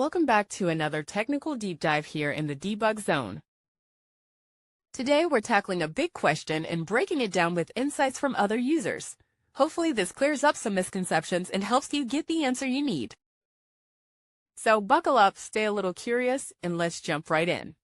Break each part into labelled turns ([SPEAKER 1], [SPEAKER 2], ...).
[SPEAKER 1] Welcome back to another technical deep dive here in the debug zone. Today we're tackling a big question and breaking it down with insights from other users. Hopefully this clears up some misconceptions and helps you get the answer you need. So buckle up, stay a little curious, and let's jump right in.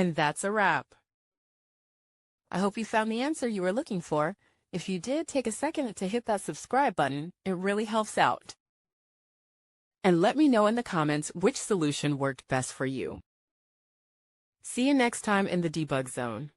[SPEAKER 1] And that's a wrap. I hope you found the answer you were looking for. If you did, take a second to hit that subscribe button. It really helps out. And let me know in the comments which solution worked best for you. See you next time in the debug zone.